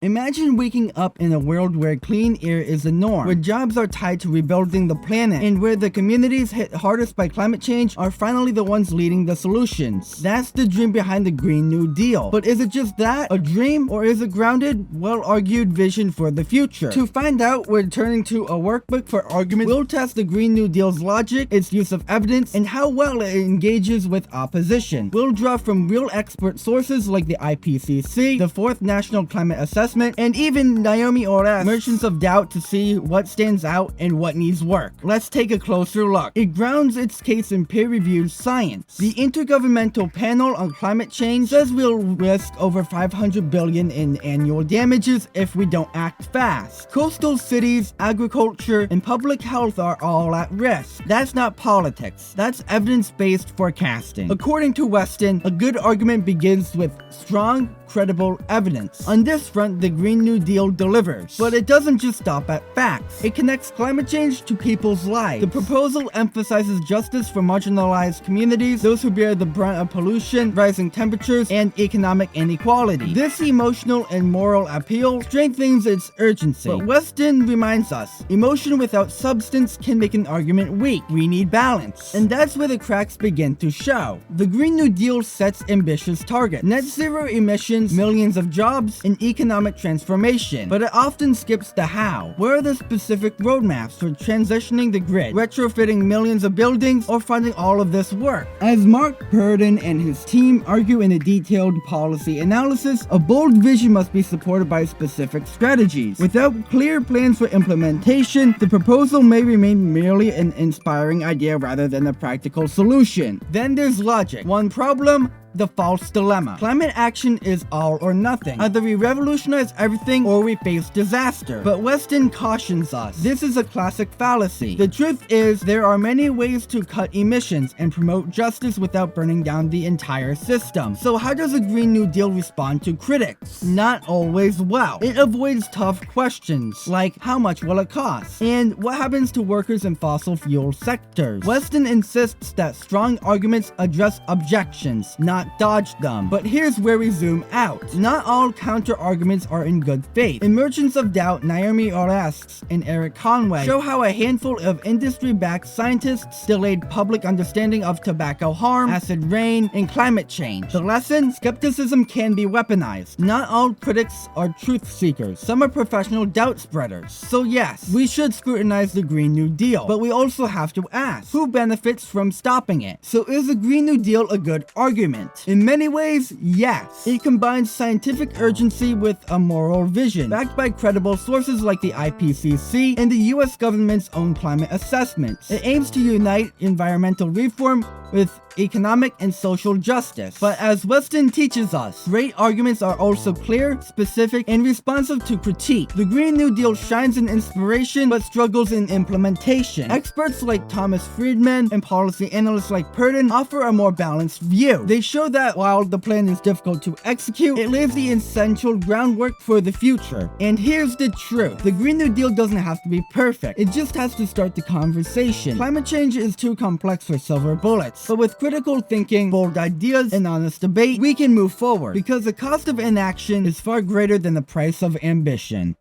Imagine waking up in a world where clean air is the norm, where jobs are tied to rebuilding the planet, and where the communities hit hardest by climate change are finally the ones leading the solutions. That's the dream behind the Green New Deal. But is it just that, a dream, or is it grounded, well-argued vision for the future? To find out, we're turning to a workbook for argument. We'll test the Green New Deal's logic, its use of evidence, and how well it engages with opposition. We'll draw from real expert sources like the IPCC, the Fourth National Climate Assessment, and even Naomi Oreskes, Merchants of Doubt, to see what stands out and what needs work. Let's take a closer look. It grounds its case in peer-reviewed science. The Intergovernmental Panel on Climate Change says we'll risk over $500 billion in annual damages if we don't act fast. Coastal cities, agriculture, and public health are all at risk. That's not politics. That's evidence-based forecasting. According to Weston, a good argument begins with strong, credible evidence. On this front, the Green New Deal delivers. But it doesn't just stop at facts. It connects climate change to people's lives. The proposal emphasizes justice for marginalized communities, those who bear the brunt of pollution, rising temperatures, and economic inequality. This emotional and moral appeal strengthens its urgency. But Weston reminds us, emotion without substance can make an argument weak. We need balance. And that's where the cracks begin to show. The Green New Deal sets ambitious targets: net zero emissions, millions of jobs, and economic transformation. But it often skips the how. Where are the specific roadmaps for transitioning the grid, retrofitting millions of buildings, or funding all of this work? As Mark Purdon and his team argue in a detailed policy analysis, a bold vision must be supported by specific strategies. Without clear plans for implementation, the proposal may remain merely an inspiring idea rather than a practical solution. Then there's logic. One problem: the false dilemma. Climate action is all or nothing. Either we revolutionize everything or we face disaster. But Weston cautions us. This is a classic fallacy. The truth is, there are many ways to cut emissions and promote justice without burning down the entire system. So how does the Green New Deal respond to critics? Not always well. It avoids tough questions, like how much will it cost? And what happens to workers in fossil fuel sectors? Weston insists that strong arguments address objections, not dodge them. But here's where we zoom out. Not all counter-arguments are in good faith. In Merchants of Doubt, Naomi Oreskes and Eric Conway show how a handful of industry-backed scientists delayed public understanding of tobacco harm, acid rain, and climate change. The lesson? Skepticism can be weaponized. Not all critics are truth seekers. Some are professional doubt spreaders. So yes, we should scrutinize the Green New Deal, but we also have to ask, who benefits from stopping it? So is the Green New Deal a good argument? In many ways, yes. It combines scientific urgency with a moral vision, backed by credible sources like the IPCC and the US government's own climate assessments. It aims to unite environmental reform with economic and social justice. But as Weston teaches us, great arguments are also clear, specific, and responsive to critique. The Green New Deal shines in inspiration but struggles in implementation. Experts like Thomas Friedman and policy analysts like Purdon offer a more balanced view. They show that while the plan is difficult to execute, it lays the essential groundwork for the future. And here's the truth: the Green New Deal doesn't have to be perfect. It just has to start the conversation. Climate change is too complex for silver bullets. But with critical thinking, bold ideas, and honest debate, we can move forward, because the cost of inaction is far greater than the price of ambition.